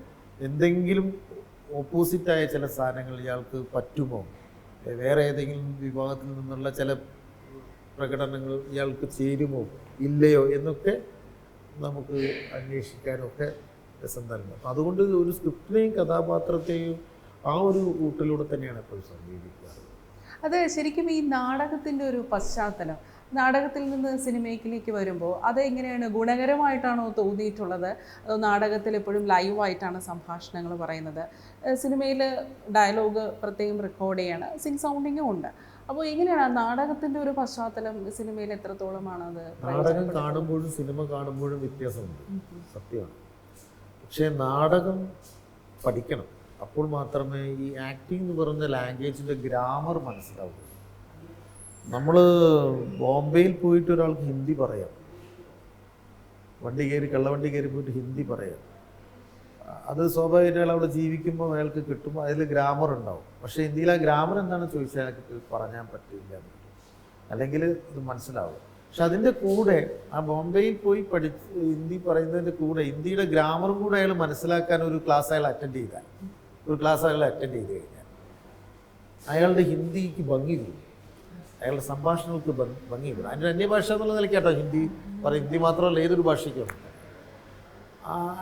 എന്തെങ്കിലും ഓപ്പോസിറ്റായ ചില സാധനങ്ങൾ ഇയാൾക്ക് പറ്റുമോ, വേറെ ഏതെങ്കിലും വിഭാഗത്തിൽ നിന്നുള്ള ചില പ്രകടനങ്ങൾ ഇയാൾക്ക് ചേരുമോ ഇല്ലയോ എന്നൊക്കെ നമുക്ക് അന്വേഷിക്കാനൊക്കെ രസം തരുന്നത്. അപ്പം അതുകൊണ്ട് ഒരു സ്ക്രിപ്റ്റിനെയും കഥാപാത്രത്തെയും ആ ഒരു റൂട്ടിലൂടെ തന്നെയാണ് എപ്പോഴും സമീപിക്കാറ്. അത് ശരിക്കും ഈ നാടകത്തിൻ്റെ ഒരു പശ്ചാത്തലം, നാടകത്തിൽ നിന്ന് സിനിമയിലേക്ക് വരുമ്പോൾ അത് എങ്ങനെയാണ്, ഗുണകരമായിട്ടാണോ തോന്നിയിട്ടുള്ളത്? അതോ നാടകത്തിൽ എപ്പോഴും ലൈവായിട്ടാണ് സംഭാഷണങ്ങൾ പറയുന്നത്, സിനിമയിൽ ഡയലോഗ് പ്രത്യേകം റെക്കോർഡ് ചെയ്യാണ്, സിംഗ് സൗണ്ടിങ്ങും ഉണ്ട്. അപ്പോൾ എങ്ങനെയാണ് ആ നാടകത്തിൻ്റെ ഒരു പശ്ചാത്തലം സിനിമയിൽ എത്രത്തോളമാണ് അത്? നാടകം കാണുമ്പോഴും സിനിമ കാണുമ്പോഴും വ്യത്യാസമുണ്ട്, സത്യമാണ്. പക്ഷേ നാടകം പഠിക്കണം, അപ്പോൾ മാത്രമേ ഈ ആക്ടിംഗ് എന്ന് പറഞ്ഞ ലാംഗ്വേജിൻ്റെ ഗ്രാമർ മനസ്സിലാവൂ. നമ്മൾ ബോംബെയിൽ പോയിട്ട് ഒരാൾക്ക് ഹിന്ദി പറയാം, കള്ളവണ്ടി കയറി പോയിട്ട് ഹിന്ദി പറയാം, അത് സ്വാഭാവികമായിട്ട് അയാൾ അവിടെ ജീവിക്കുമ്പോൾ അയാൾക്ക് കിട്ടുമ്പോൾ അതിൽ ഗ്രാമർ ഉണ്ടാവും. പക്ഷേ ഇന്ത്യയിൽ ആ ഗ്രാമർ എന്താണെന്ന് ചോദിച്ചാൽ അയാൾക്ക് പറയാൻ പറ്റില്ല, അല്ലെങ്കിൽ ഇത് മനസ്സിലാവും. പക്ഷെ അതിൻ്റെ കൂടെ ആ ബോംബെയിൽ പോയി ഹിന്ദി പറയുന്നതിൻ്റെ കൂടെ ഇന്ത്യയുടെ ഗ്രാമറും കൂടെ അയാൾ മനസ്സിലാക്കാൻ ഒരു ക്ലാസ് അയാൾ അറ്റൻഡ് ചെയ്ത് കഴിഞ്ഞാൽ അയാളുടെ ഹിന്ദിക്ക് ഭംഗി കൂടും, അയാളുടെ സംഭാഷണങ്ങൾക്ക് ഭംഗി കൂടും. അതിൻ്റെ അന്യഭാഷ എന്നുള്ള നിലയ്ക്കാട്ടോ ഹിന്ദി ഹിന്ദി മാത്രമല്ല ഏതൊരു ഭാഷയ്ക്കും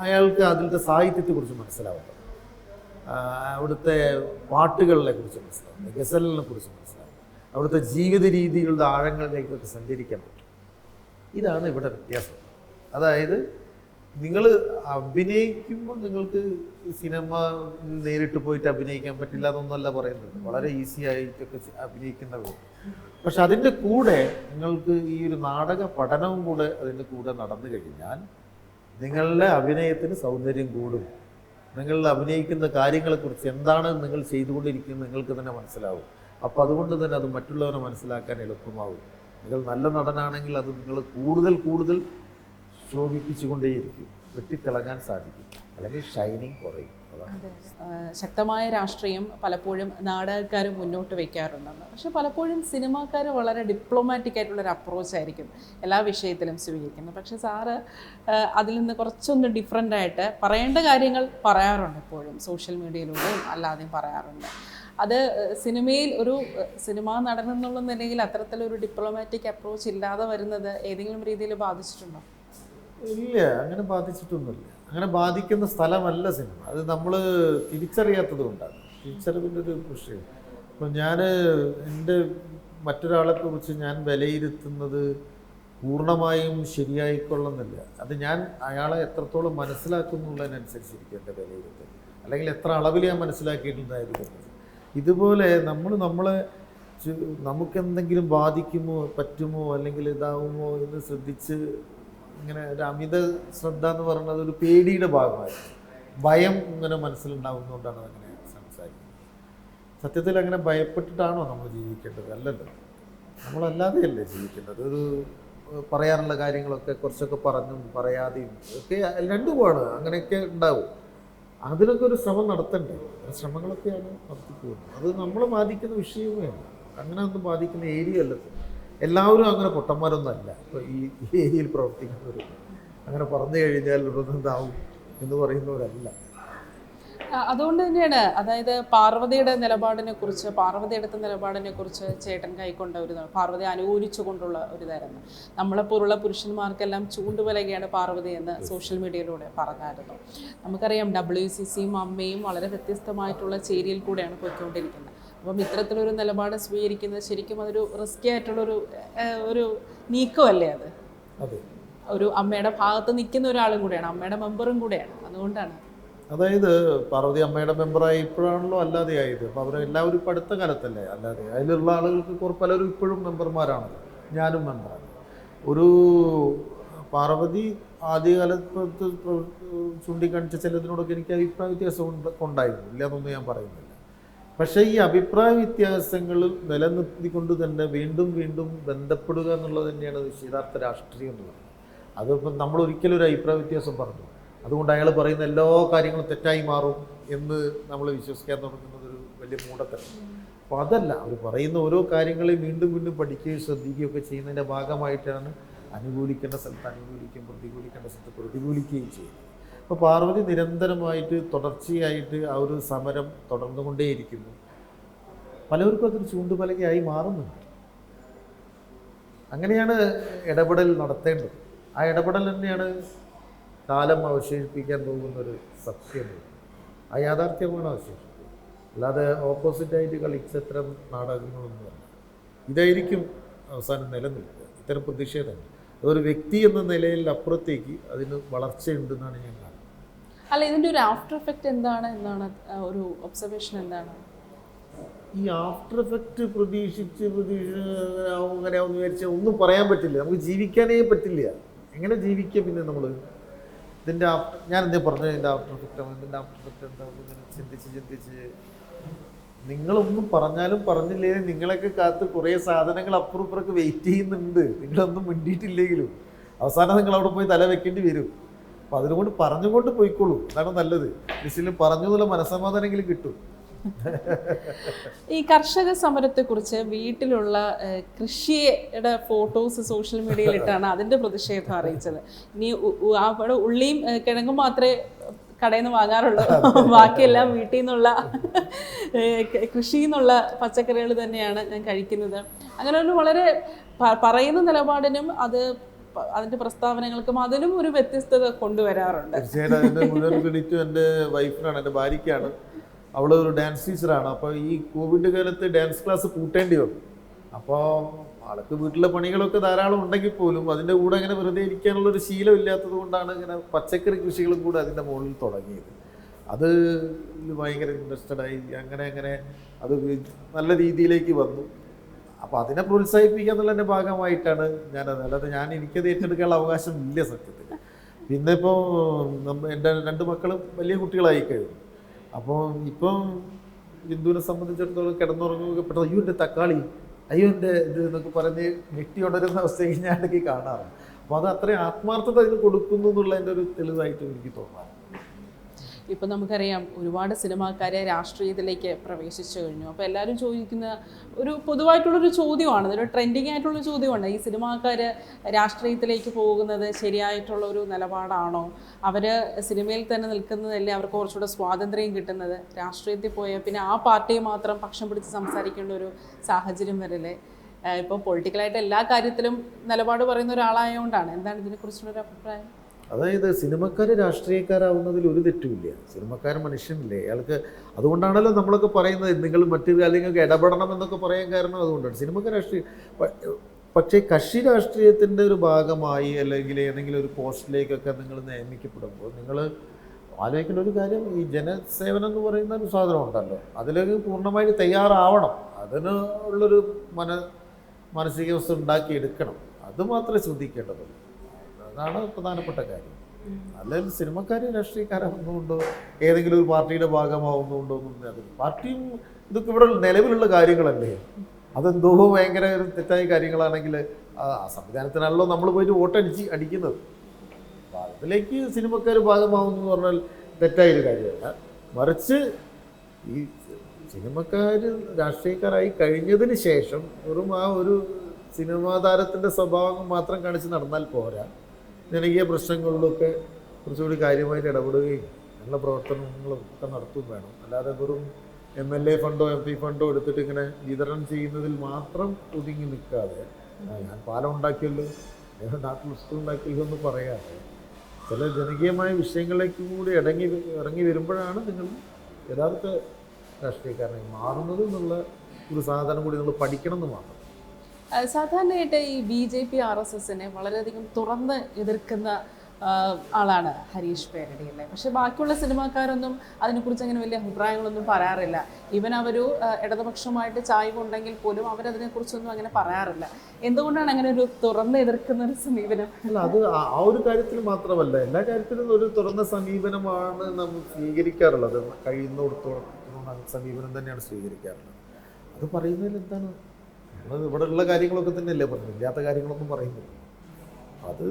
അയാൾക്ക് അതിലത്തെ സാഹിത്യത്തെക്കുറിച്ച് മനസ്സിലാവുന്നത്, അവിടുത്തെ പാട്ടുകളെ കുറിച്ച് മനസ്സിലാവും, ഗസലിനെ കുറിച്ച് മനസ്സിലാവും, അവിടുത്തെ ജീവിത രീതികളുടെ ആഴങ്ങളിലേക്കൊക്കെ സഞ്ചരിക്കാൻ പറ്റും. ഇതാണ് ഇവിടെ വ്യത്യാസം. അതായത് നിങ്ങൾ അഭിനയിക്കുമ്പോൾ നിങ്ങൾക്ക് സിനിമ നേരിട്ട് പോയിട്ട് അഭിനയിക്കാൻ പറ്റില്ല എന്നൊന്നല്ല പറയുന്നത്, വളരെ ഈസി ആയിട്ടൊക്കെ അഭിനയിക്കുന്നവർ. പക്ഷെ അതിൻ്റെ കൂടെ നിങ്ങൾക്ക് ഈ ഒരു നാടക പഠനവും കൂടെ അതിൻ്റെ കൂടെ നടന്നു കഴിഞ്ഞാൽ നിങ്ങളുടെ അഭിനയത്തിന് സൗന്ദര്യം കൂടും. നിങ്ങൾ അഭിനയിക്കുന്ന കാര്യങ്ങളെക്കുറിച്ച് എന്താണ് നിങ്ങൾ ചെയ്തുകൊണ്ടിരിക്കുന്നത് നിങ്ങൾക്ക് തന്നെ മനസ്സിലാവും. അപ്പോൾ അതുകൊണ്ട് തന്നെ അത് മറ്റുള്ളവരെ മനസ്സിലാക്കാൻ എളുപ്പമാവും. നിങ്ങൾ നല്ല നടനാണെങ്കിൽ അത് നിങ്ങൾ കൂടുതൽ ശോഭിപ്പിച്ചുകൊണ്ടേയിരിക്കും, വെട്ടിത്തിളങ്ങാൻ സാധിക്കും, അല്ലെങ്കിൽ ഷൈനിങ് കുറയും. ശക്തമായ രാഷ്ട്രീയം പലപ്പോഴും നാടകക്കാർ മുന്നോട്ട് വയ്ക്കാറുണ്ടെന്ന്, പക്ഷെ പലപ്പോഴും സിനിമാക്കാർ വളരെ ഡിപ്ലോമാറ്റിക് ആയിട്ടുള്ളൊരു അപ്രോച്ചായിരിക്കും എല്ലാ വിഷയത്തിലും സ്വീകരിക്കുന്നത്. പക്ഷെ സാറ് അതിൽ നിന്ന് കുറച്ചൊന്ന് ഡിഫറെൻ്റ് ആയിട്ട് പറയേണ്ട കാര്യങ്ങൾ പറയാറുണ്ട്, എപ്പോഴും സോഷ്യൽ മീഡിയയിലൂടെയും അല്ലാതെയും പറയാറുണ്ട്. അത് സിനിമയിൽ ഒരു സിനിമാ നടൻ എന്നുള്ള നിലയിൽ അത്തരത്തിലൊരു ഡിപ്ലോമാറ്റിക് അപ്രോച്ച് ഇല്ലാതെ വരുന്നത് ഏതെങ്കിലും രീതിയിൽ ബാധിച്ചിട്ടുണ്ടോ? ഇല്ല, അങ്ങനെ ബാധിച്ചിട്ടൊന്നുമില്ല. അങ്ങനെ ബാധിക്കുന്ന സ്ഥലമല്ല സിനിമ. അത് നമ്മൾ തിരിച്ചറിയാത്തത് കൊണ്ടാണ്, തിരിച്ചറിവിൻ്റെ ഒരു വിഷയം. അപ്പം ഞാൻ എൻ്റെ മറ്റൊരാളെക്കുറിച്ച് ഞാൻ വിലയിരുത്തുന്നത് പൂർണ്ണമായും ശരിയായിക്കൊള്ളുന്നില്ല. അത് ഞാൻ അയാളെ എത്രത്തോളം മനസ്സിലാക്കുന്നുള്ളതിനനുസരിച്ചിരിക്കും എൻ്റെ വിലയിരുത്തൽ, അല്ലെങ്കിൽ എത്ര അളവിൽ ഞാൻ മനസ്സിലാക്കിയിട്ടുണ്ടായിരിക്കും. ഇതുപോലെ നമ്മളെ നമുക്കെന്തെങ്കിലും ബാധിക്കുമോ പറ്റുമോ അല്ലെങ്കിൽ ഇതാവുമോ എന്ന് ശ്രദ്ധിച്ച് ഇങ്ങനെ ഒരു അമിത ശ്രദ്ധ എന്ന് പറയുന്നത് ഒരു പേടിയുടെ ഭാഗമായിരുന്നു. ഭയം ഇങ്ങനെ മനസ്സിലുണ്ടാകുന്നതുകൊണ്ടാണ് അങ്ങനെ സംസാരിക്കുന്നത്. സത്യത്തിൽ അങ്ങനെ ഭയപ്പെട്ടിട്ടാണോ നമ്മൾ ജീവിക്കേണ്ടത്? അല്ലല്ലോ, നമ്മളല്ലാതെയല്ലേ ജീവിക്കേണ്ടത്. ഒരു പറയാനുള്ള കാര്യങ്ങളൊക്കെ കുറച്ചൊക്കെ പറഞ്ഞും പറയാതെയും ഒക്കെ രണ്ടുമാണ്, അങ്ങനെയൊക്കെ ഉണ്ടാവും. അതിനൊക്കെ ഒരു ശ്രമം നടത്തണ്ടേ? ശ്രമങ്ങളൊക്കെയാണ് നടത്തിപ്പോകുന്നത്. അത് നമ്മളെ ബാധിക്കുന്ന വിഷയമേ അല്ല, അങ്ങനെ ഒന്നും ബാധിക്കുന്ന ഏരിയ അല്ല. എല്ലാവരും അങ്ങനെ പൊട്ടന്മാരൊന്നും അല്ല. ഇപ്പോൾ ഈ ഏരിയയിൽ പ്രവർത്തിക്കുന്നവർ അങ്ങനെ പറഞ്ഞു കഴിഞ്ഞാൽ എന്താവും എന്ന് പറയുന്നവരല്ല. അതുകൊണ്ട് തന്നെയാണ്, അതായത് പാർവതിയുടെ നിലപാടിനെ കുറിച്ച് ചേട്ടൻ കൈക്കൊണ്ട ഒരു പാർവതി അനുകൂലിച്ചു കൊണ്ടുള്ള ഒരു ഇതായിരുന്നു. നമ്മളെപ്പോലുള്ള പുരുഷന്മാർക്കെല്ലാം ചൂണ്ടുവലകയാണ് പാർവതി എന്ന് സോഷ്യൽ മീഡിയയിലൂടെ പറഞ്ഞായിരുന്നു. നമുക്കറിയാം WCCയും അമ്മയും വളരെ വ്യത്യസ്തമായിട്ടുള്ള ചേരിയിൽ കൂടെയാണ് പോയിക്കൊണ്ടിരിക്കുന്നത്. അപ്പം ഇത്തരത്തിലൊരു നിലപാട് സ്വീകരിക്കുന്നത് ശരിക്കും അതൊരു റിസ്കി ആയിട്ടുള്ളൊരു ഒരു നീക്കമല്ലേ അത്? ഒരു അമ്മയുടെ ഭാഗത്ത് നിൽക്കുന്ന ഒരാളും കൂടെയാണ്, അമ്മയുടെ മെമ്പറും കൂടെയാണ്. അതുകൊണ്ടാണ് അതായത് പാർവതി അമ്മയുടെ മെമ്പറായി ഇപ്പോഴാണല്ലോ അല്ലാതെ ആയത്. അപ്പോൾ അവരെല്ലാവരും ഇപ്പോൾ അടുത്ത കാലത്തല്ലേ അല്ലാതെ. അതിലുള്ള ആളുകൾക്ക് പലരും ഇപ്പോഴും മെമ്പർമാരാണല്ലോ, ഞാനും മെമ്പറാണ്. ഒരു പാർവതി ആദ്യകാലത്ത് ചൂണ്ടിക്കാണിച്ച ചിലതിനോടൊക്കെ എനിക്ക് അഭിപ്രായ വ്യത്യാസം ഉണ്ടായിരുന്നു, ഇല്ല എന്നൊന്നും ഞാൻ പറയുന്നില്ല. പക്ഷേ ഈ അഭിപ്രായ വ്യത്യാസങ്ങൾ നിലനിർത്തിക്കൊണ്ട് തന്നെ വീണ്ടും ബന്ധപ്പെടുക എന്നുള്ളത് തന്നെയാണ് യഥാർത്ഥ രാഷ്ട്രീയം എന്ന് പറയുന്നത്. അതിപ്പം നമ്മൾ ഒരിക്കലും ഒരു അഭിപ്രായ വ്യത്യാസം പറഞ്ഞു അതുകൊണ്ട് അയാൾ പറയുന്ന എല്ലാ കാര്യങ്ങളും തെറ്റായി മാറും എന്ന് നമ്മൾ വിശ്വസിക്കാൻ തുടങ്ങുന്നത് ഒരു വലിയ മൂഢത്തരം. അപ്പോൾ അതല്ല, അവർ പറയുന്ന ഓരോ കാര്യങ്ങളെയും വീണ്ടും പഠിക്കുകയും ശ്രദ്ധിക്കുകയൊക്കെ ചെയ്യുന്നതിൻ്റെ ഭാഗമായിട്ടാണ് അനുകൂലിക്കേണ്ട സ്ഥലത്ത് അനുകൂലിക്കുകയും പ്രതികൂലിക്കേണ്ട സ്ഥലത്ത് പ്രതികൂലിക്കുകയും ചെയ്യുന്നത്. അപ്പോൾ പാർവതി നിരന്തരമായിട്ട് തുടർച്ചയായിട്ട് ആ ഒരു സമരം തുടർന്നുകൊണ്ടേയിരിക്കുന്നു. പലവർക്കും അതൊരു ചൂണ്ടുപലകയായി മാറുന്നുണ്ട്. അങ്ങനെയാണ് ഇടപെടൽ നടത്തേണ്ടത്. ആ ഇടപെടൽ തന്നെയാണ് കാലം അവശേഷിപ്പിക്കാൻ പോകുന്നൊരു സത്യം. ആ യാഥാർത്ഥ്യമാണ് അവശേഷിക്കുക. അല്ലാതെ ഓപ്പോസിറ്റായിട്ട് കളിച്ച ഇത്തരം നാടകങ്ങളൊന്നുമല്ല. ഇതായിരിക്കും അവസാനം നിലനിൽക്കുക, ഇത്തരം പ്രതിഷേധങ്ങൾ. അതൊരു വ്യക്തി എന്ന നിലയിൽ അപ്പുറത്തേക്ക് അതിന് വളർച്ചയുണ്ടെന്നാണ് ഞാൻ കാണുന്നത്. അല്ല, ഇതിൻ്റെ ഒരു ആഫ്റ്റർ എഫക്റ്റ് എന്താണ് എന്നാണ് ഒരു ഒബ്സർവേഷൻ എന്താണ്? ഈ ആഫ്റ്റർ എഫക്റ്റ് പ്രതീക്ഷിച്ച് അങ്ങനെയാവും വിചാരിച്ചാൽ ഒന്നും പറയാൻ പറ്റില്ല. നമുക്ക് ജീവിക്കാനേ പറ്റില്ല. എങ്ങനെ ജീവിക്കുക പിന്നെ നമ്മൾ? ഇതിൻ്റെ ഞാൻ എന്തേ പറഞ്ഞു, ഇതിൻ്റെ ആഫ്റ്റർ എഫക്റ്റ് എന്താ ഇങ്ങനെ ചിന്തിച്ച് നിങ്ങളൊന്നും പറഞ്ഞാലും പറഞ്ഞില്ലെങ്കിലും നിങ്ങളൊക്കെ കാത്ത് കുറേ സാധനങ്ങൾ അപ്പുറപ്പുറമൊക്കെ വെയിറ്റ് ചെയ്യുന്നുണ്ട്. നിങ്ങളൊന്നും മിണ്ടിയിട്ടില്ലെങ്കിലും അവസാനം നിങ്ങൾ അവിടെ പോയി തല വെക്കേണ്ടി വരും. അപ്പം അതിനുകൊണ്ട് പറഞ്ഞുകൊണ്ട് പോയിക്കോളൂ, അതാണ് നല്ലത്. ലിസ്റ്റിൽ പറഞ്ഞു എന്നുള്ള മനസ്സമാധാനമെങ്കിലും കിട്ടും. ഈ കർഷക സമരത്തെക്കുറിച്ച് വീട്ടിലുള്ള കൃഷിയുടെ ഫോട്ടോസ് സോഷ്യൽ മീഡിയയിലിട്ടാണ് അതിൻ്റെ പ്രതിഷേധം അറിയിച്ചത്. ഇനി അവിടെ ഉള്ളിയും കിഴങ്ങും മാത്രമേ കടയിൽ നിന്ന് വാങ്ങാറുള്ളൂ, ബാക്കിയെല്ലാം വീട്ടിൽ നിന്നുള്ള കൃഷിയിൽ നിന്നുള്ള പച്ചക്കറികൾ തന്നെയാണ് ഞാൻ കഴിക്കുന്നത്. അങ്ങനെ ഒരു വളരെ പറയുന്ന നിലപാടിനും അതിൻ്റെ പ്രസ്താവനകൾക്കും അതിനും ഒരു വ്യത്യസ്തത കൊണ്ടുവരാറുണ്ട്. തീർച്ചയായിട്ടും അതിൻ്റെ മുഴുവൻ ക്രെഡിറ്റും എൻ്റെ വൈഫിനാണ്, എൻ്റെ ഭാര്യയ്ക്കാണ്. അവൾ ഒരു ഡാൻസ് ടീച്ചറാണ്. അപ്പോൾ ഈ കോവിഡ് കാലത്ത് ഡാൻസ് ക്ലാസ് കൂട്ടേണ്ടി വന്നു. അപ്പോൾ ആൾക്ക് വീട്ടിലെ പണികളൊക്കെ ധാരാളം ഉണ്ടെങ്കിൽ പോലും അതിൻ്റെ കൂടെ ഇങ്ങനെ വെറുതെ ഇരിക്കാനുള്ളൊരു ശീലം ഇല്ലാത്തത് കൊണ്ടാണ് ഇങ്ങനെ പച്ചക്കറി കൃഷികളും കൂടെ അതിൻ്റെ മുകളിൽ തുടങ്ങിയത്. അത് ഭയങ്കര ഇൻട്രസ്റ്റഡായി, അങ്ങനെ അത് നല്ല രീതിയിലേക്ക് വന്നു. അപ്പോൾ അതിനെ പ്രോത്സാഹിപ്പിക്കുക എന്നുള്ളതിൻ്റെ ഭാഗമായിട്ടാണ് ഞാനത്. അല്ലാതെ എനിക്കത് ഏറ്റെടുക്കാനുള്ള അവകാശം ഇല്ല സത്യത്തിൽ. പിന്നെ ഇപ്പോൾ എൻ്റെ 2 മക്കളും വലിയ കുട്ടികളായി കഴിഞ്ഞു. അപ്പോൾ ഇപ്പം ബിന്ദുവിനെ സംബന്ധിച്ചിടത്തോളം കിടന്നുറങ്ങുക പെട്ടെന്ന് അയ്യോ എൻ്റെ തക്കാളി, അയ്യോ എൻ്റെ ഇത് എന്നൊക്കെ പറഞ്ഞ് ഞെട്ടി ഉണരുന്ന അവസ്ഥയ്ക്ക് ഞാൻ ഇടയ്ക്ക് കാണാറുണ്ട്. അപ്പോൾ അത് അത്രയും ആത്മാർത്ഥത ഇതിന് കൊടുക്കുന്നു എന്നുള്ളതിൻ്റെ ഒരു തെളിവായിട്ട് എനിക്ക് തോന്നാറ്. ഇപ്പം നമുക്കറിയാം ഒരുപാട് സിനിമാക്കാരെ രാഷ്ട്രീയത്തിലേക്ക് പ്രവേശിച്ചു കഴിഞ്ഞു. അപ്പോൾ എല്ലാവരും ചോദിക്കുന്ന ഒരു പൊതുവായിട്ടുള്ളൊരു ചോദ്യമാണ്, ഇതൊരു ട്രെൻഡിങ് ആയിട്ടുള്ള ചോദ്യമാണ്. ഈ സിനിമാക്കാർ രാഷ്ട്രീയത്തിലേക്ക് പോകുന്നത് ശരിയായിട്ടുള്ള ഒരു നിലപാടാണോ? അവർ സിനിമയിൽ തന്നെ നിൽക്കുന്നതല്ലേ അവർക്ക് കുറച്ചുകൂടെ സ്വാതന്ത്ര്യം കിട്ടുന്നത്? രാഷ്ട്രീയത്തിൽ പോയാൽ പിന്നെ ആ പാർട്ടിയെ മാത്രം പക്ഷം പിടിച്ച് സംസാരിക്കേണ്ട ഒരു സാഹചര്യം വരല്ലേ? ഇപ്പോൾ പൊളിറ്റിക്കലായിട്ട് എല്ലാ കാര്യത്തിലും നിലപാട് പറയുന്ന ഒരാളായതുകൊണ്ടാണ്. എന്താണ് ഇതിനെക്കുറിച്ചുള്ളൊരു അഭിപ്രായം? അതായത് സിനിമക്കാർ രാഷ്ട്രീയക്കാരാവുന്നതിൽ ഒരു തെറ്റുമില്ല. സിനിമക്കാരൻ മനുഷ്യനില്ലേ, അയാൾക്ക്. അതുകൊണ്ടാണല്ലോ നമ്മളൊക്കെ പറയുന്നത് നിങ്ങൾ മറ്റൊരു അല്ലെങ്കിൽ ഇടപെടണം എന്നൊക്കെ പറയാൻ കാരണം അതുകൊണ്ടാണ്. സിനിമക്കാർ പക്ഷേ കക്ഷി രാഷ്ട്രീയത്തിൻ്റെ ഒരു ഭാഗമായി അല്ലെങ്കിൽ ഏതെങ്കിലും ഒരു പോസ്റ്റിലേക്കൊക്കെ നിങ്ങൾ നിയമിക്കപ്പെടുമ്പോൾ നിങ്ങൾ ആലോചിക്കേണ്ട ഒരു കാര്യം, ഈ ജനസേവനം എന്ന് പറയുന്ന ഒരു സാധനം ഉണ്ടല്ലോ, അതിലേക്ക് പൂർണ്ണമായിട്ട് തയ്യാറാവണം. അതിന് ഉള്ളൊരു മാനസികാവസ്ഥ ഉണ്ടാക്കിയെടുക്കണം. അത് മാത്രമേ ശ്രദ്ധിക്കേണ്ടതുള്ളൂ. അതാണ് പ്രധാനപ്പെട്ട കാര്യം. അല്ലെങ്കിൽ സിനിമക്കാർ രാഷ്ട്രീയക്കാരാകുന്നതുകൊണ്ടോ ഏതെങ്കിലും ഒരു പാർട്ടിയുടെ ഭാഗമാവുന്നതുകൊണ്ടോ ഒന്നും അത് പാർട്ടിയും ഇതൊക്കെ ഇവിടെ നിലവിലുള്ള കാര്യങ്ങളല്ലേ. അതെന്തോ ഭയങ്കര ഒരു തെറ്റായ കാര്യങ്ങളാണെങ്കിൽ ആ സംവിധാനത്തിനാണല്ലോ നമ്മൾ പോയിട്ട് അടിക്കുന്നത്. അപ്പോൾ അതിലേക്ക് സിനിമക്കാർ ഭാഗമാവുന്നു എന്ന് പറഞ്ഞാൽ തെറ്റായൊരു കാര്യമല്ല. മറിച്ച് ഈ സിനിമക്കാർ രാഷ്ട്രീയക്കാരായി കഴിഞ്ഞതിന് ശേഷം വെറും ആ ഒരു സിനിമാ താരത്തിൻ്റെ സ്വഭാവം മാത്രം കാണിച്ച് നടന്നാൽ പോരാ. ജനകീയ പ്രശ്നങ്ങളിലൊക്കെ കുറച്ചുകൂടി കാര്യമായിട്ട് ഇടപെടുകയും നല്ല പ്രവർത്തനങ്ങളും ഒക്കെ നടത്തുകയും വേണം. അല്ലാതെ വെറും MLA ഫണ്ടോ MP ഫണ്ടോ എടുത്തിട്ട് ഇങ്ങനെ വിതരണം ചെയ്യുന്നതിൽ മാത്രം ഒതുങ്ങി നിൽക്കാതെ ഞാൻ പാലം ഉണ്ടാക്കിയല്ലോ, ഞാൻ നാട്ടിൽ സ്കൂൾ ഉണ്ടാക്കിയല്ലോ എന്ന് പറയാതെ ചില ജനകീയമായ വിഷയങ്ങളിലേക്ക് കൂടി ഇറങ്ങി വരുമ്പോഴാണ് നിങ്ങൾ യഥാർത്ഥ രാഷ്ട്രീയക്കാരനായി മാറുന്നത് എന്നുള്ള ഒരു സാധനം കൂടി നിങ്ങൾ പഠിക്കണം എന്ന് മാത്രം. സാധാരണയായിട്ട് ഈ BJP RSSനെ വളരെയധികം തുറന്ന് എതിർക്കുന്ന ആളാണ് ഹരീഷ് പേരടി അല്ലേ. പക്ഷെ ബാക്കിയുള്ള സിനിമാക്കാരൊന്നും അതിനെക്കുറിച്ച് അങ്ങനെ വലിയ അഭിപ്രായങ്ങളൊന്നും പറയാറില്ല. ഈവൻ അവർ ഇടതുപക്ഷമായിട്ട് ചായ്വുണ്ടെങ്കിൽ പോലും അവരതിനെക്കുറിച്ചൊന്നും അങ്ങനെ പറയാറില്ല. എന്തുകൊണ്ടാണ് അങ്ങനെ ഒരു തുറന്ന് എതിർക്കുന്ന ഒരു സമീപനം? അല്ല, അത് ആ ഒരു കാര്യത്തിൽ മാത്രമല്ല, എല്ലാ കാര്യത്തിലും ഒരു തുറന്ന സമീപനമാണ് നമ്മൾ സ്വീകരിക്കാറുള്ളത്. കഴിയുന്നിടത്തോളം സമീപനം തന്നെയാണ് സ്വീകരിക്കാറുള്ളത്. അത് പറയുന്നതിൽ എന്താണ്, നമ്മൾ ഇവിടെ ഉള്ള കാര്യങ്ങളൊക്കെ തന്നെയല്ലേ പറഞ്ഞു, ഇല്ലാത്ത കാര്യങ്ങളൊന്നും പറയുന്നില്ല. അത്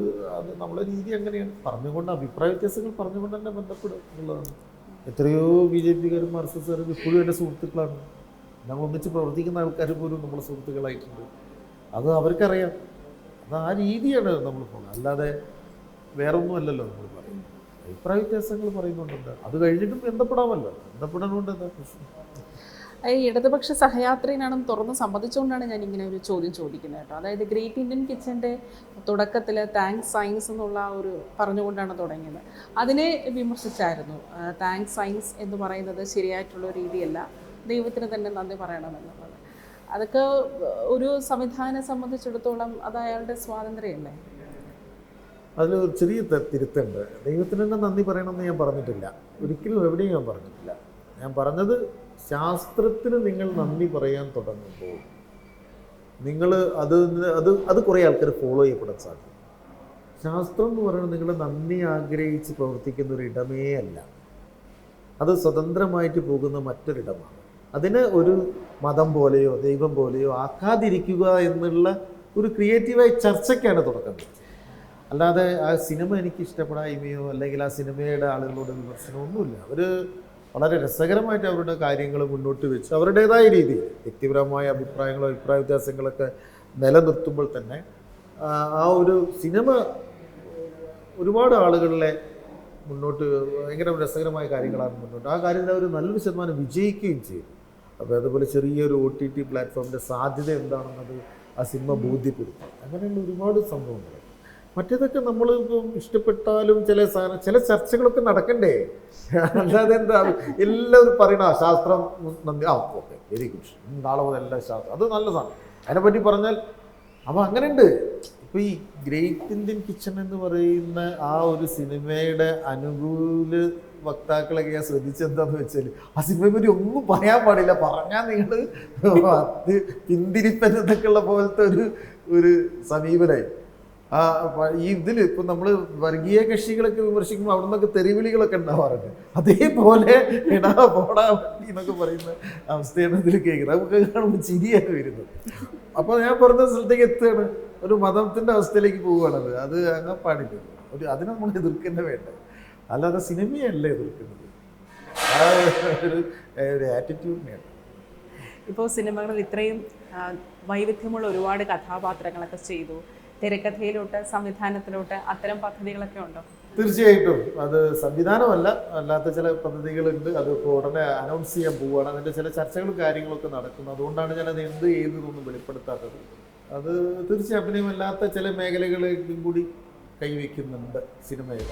നമ്മളെ രീതി അങ്ങനെയാണ്. പറഞ്ഞുകൊണ്ട് അഭിപ്രായ വ്യത്യാസങ്ങൾ പറഞ്ഞുകൊണ്ട് തന്നെ ബന്ധപ്പെടുക എന്നുള്ളതാണ്. എത്രയോ BJP-കാരും RSS-കാരും ഇപ്പോഴും എൻ്റെ സുഹൃത്തുക്കളാണ്. ഞങ്ങൾ ഒന്നിച്ച് പ്രവർത്തിക്കുന്ന ആൾക്കാർ പോലും നമ്മളെ സുഹൃത്തുക്കളായിട്ടുണ്ട്. അത് അവർക്കറിയാം. അത് ആ രീതിയാണ് നമ്മൾ പോകുന്നത്, അല്ലാതെ വേറെ ഒന്നും അല്ലല്ലോ നമ്മൾ പറയുന്നത്. അഭിപ്രായ വ്യത്യാസങ്ങൾ പറയുന്നുണ്ട്, അത് കഴിഞ്ഞിട്ടും ബന്ധപ്പെടാമല്ലോ. ബന്ധപ്പെടാനുകൊണ്ട് എന്താ പ്രശ്നം? ഈ ഇടതുപക്ഷ സഹയാത്രിയാണെന്ന് തുറന്ന് സമ്മതിച്ചുകൊണ്ടാണ് ഞാൻ ഇങ്ങനെ ഒരു ചോദ്യം ചോദിക്കുന്നത് കേട്ടോ. അതായത് ഗ്രേറ്റ് ഇന്ത്യൻ കിച്ചൻ്റെ തുടക്കത്തിൽ താങ്ക്സ് സയൻസ് എന്നുള്ള ഒരു പറഞ്ഞുകൊണ്ടാണ് തുടങ്ങിയത്. അതിനെ വിമർശിച്ചായിരുന്നു. താങ്ക്സ് സയൻസ് എന്ന് പറയുന്നത് ശരിയായിട്ടുള്ള രീതിയല്ല, ദൈവത്തിന് തന്നെ നന്ദി പറയണമെന്നുള്ളത്. അതൊക്കെ ഒരു സംവിധാനം സംബന്ധിച്ചിടത്തോളം അത് അയാളുടെ സ്വാതന്ത്ര്യമല്ലേ? അതിലൊരു ചെറിയ തിരുത്തുണ്ട്. ദൈവത്തിന് തന്നെ നന്ദി പറയണമെന്ന് ഞാൻ പറഞ്ഞിട്ടില്ല, ഒരിക്കലും എവിടെയും ഞാൻ പറഞ്ഞിട്ടില്ല. ഞാൻ പറഞ്ഞത് ശാസ്ത്രത്തിന് നിങ്ങൾ നന്ദി പറയാൻ തുടങ്ങുമ്പോൾ നിങ്ങൾ അത് കുറേ ആൾക്കാർ ഫോളോ ചെയ്യപ്പെടാൻ സാധിക്കും. ശാസ്ത്രം എന്ന് പറയുന്നത് നിങ്ങൾ നന്ദി ആഗ്രഹിച്ച് പ്രവർത്തിക്കുന്ന ഒരു ഇടമേ അല്ല, അത് സ്വതന്ത്രമായിട്ട് പോകുന്ന മറ്റൊരിടമാണ്. അതിനെ ഒരു മതം പോലെയോ ദൈവം പോലെയോ ആക്കാതിരിക്കുക എന്നുള്ള ഒരു ക്രിയേറ്റീവായ ചർച്ചയ്ക്കാണ് തുടക്കം. അല്ലാതെ ആ സിനിമ എനിക്ക് ഇഷ്ടപ്പെടായ്മയോ അല്ലെങ്കിൽ ആ സിനിമയുടെ ആളുകളോട് വിമർശനമോ ഒന്നുമില്ല. അവർ വളരെ രസകരമായിട്ട് അവരുടെ കാര്യങ്ങൾ മുന്നോട്ട് വെച്ച് അവരുടേതായ രീതിയിൽ വ്യക്തിപരമായ അഭിപ്രായങ്ങളോ അഭിപ്രായ വ്യത്യാസങ്ങളൊക്കെ നിലനിർത്തുമ്പോൾ തന്നെ ആ ഒരു സിനിമ ഒരുപാട് ആളുകളിലെ മുന്നോട്ട് ഭയങ്കര രസകരമായ കാര്യങ്ങളാണ് മുന്നോട്ട്. ആ കാര്യത്തിൽ അവർ നല്ലൊരു ശതമാനം വിജയിക്കുകയും ചെയ്തു. അപ്പോൾ അതുപോലെ ചെറിയൊരു OTT പ്ലാറ്റ്ഫോമിൻ്റെ സാധ്യത എന്താണെന്നത് ആ സിനിമ ബോധ്യപ്പെടുത്തി. അങ്ങനെയുള്ള ഒരുപാട് സംഭവങ്ങൾ. മറ്റേതൊക്കെ നമ്മളിപ്പം ഇഷ്ടപ്പെട്ടാലും ചില ചർച്ചകളൊക്കെ നടക്കണ്ടേ, അല്ലാതെ എന്താ എല്ലാവരും പറയണ ശാസ്ത്രം നന്ദി, ഓക്കെ വെരി ഗുഡ്, നാളെ മുതൽ എല്ലാ ശാസ്ത്രം, അത് നല്ലതാണ്, അതിനെപ്പറ്റി പറഞ്ഞാൽ അപ്പോൾ അങ്ങനെയുണ്ട്. ഇപ്പോൾ ഈ ഗ്രേറ്റ് ഇന്ത്യൻ കിച്ചൺ എന്ന് പറയുന്ന ആ ഒരു സിനിമയുടെ അനുകൂല വക്താക്കളൊക്കെ ഞാൻ ശ്രദ്ധിച്ചെന്താന്ന് വെച്ചാൽ ആ സിനിമയെ പറ്റി ഒന്നും പറയാൻ പാടില്ല, പറഞ്ഞാൽ നിങ്ങൾ പിന്തിരിപ്പൻ എന്നൊക്കെയുള്ള പോലത്തെ ഒരു സമീപനായി. ഈ ഇതിൽ ഇപ്പം നമ്മൾ വർഗീയ കക്ഷികളൊക്കെ വിമർശിക്കുമ്പോൾ അവിടെ നിന്നൊക്കെ തെറിവിളികളൊക്കെ ഉണ്ടാവാറുണ്ട്. അതേപോലെ എടാ പോടാ വണ്ടി എന്നൊക്കെ പറയുന്ന അവസ്ഥയാണ് ഇതിൽ കേൾക്കുന്നത്. നമുക്ക് കാണുമ്പോൾ ചിരിയാണ് വരുന്നത്. അപ്പോൾ ഞാൻ പറഞ്ഞ സ്ഥലത്തേക്ക് എത്തുകയാണ്, ഒരു മതത്തിൻ്റെ അവസ്ഥയിലേക്ക് പോവുകയാണത്. അത് അങ്ങനെ പാടില്ല, അതിനെ നമ്മൾ എതിർക്കുന്ന വേണ്ട, അല്ലാതെ സിനിമയല്ല എതിർക്കുന്നത്. ആ ഒരു ആറ്റിറ്റ്യൂഡിനെയാണ്. ഇപ്പോൾ സിനിമകളിൽ ഇത്രയും വൈവിധ്യമുള്ള ഒരുപാട് കഥാപാത്രങ്ങളൊക്കെ ചെയ്തു, തിരക്കഥയിലോട്ട് സംവിധാനത്തിലോട്ട് അത്തരം പദ്ധതികളൊക്കെ ഉണ്ടോ? തീർച്ചയായിട്ടും. അത് സംവിധാനമല്ല, അല്ലാത്ത ചില പദ്ധതികളുണ്ട്. അത് ഇപ്പോൾ ഉടനെ അനൗൺസ് ചെയ്യാൻ പോവുകയാണ്. അതിൻ്റെ ചില ചർച്ചകളും കാര്യങ്ങളൊക്കെ നടക്കുന്നു. അതുകൊണ്ടാണ് ഞാനത് എന്ത് ചെയ്തതൊന്നും വെളിപ്പെടുത്താത്തത്. അത് തീർച്ചയായും അഭിനയമല്ലാത്ത ചില മേഖലകളിലേക്കും കൂടി കൈവയ്ക്കുന്നുണ്ട് സിനിമയിൽ.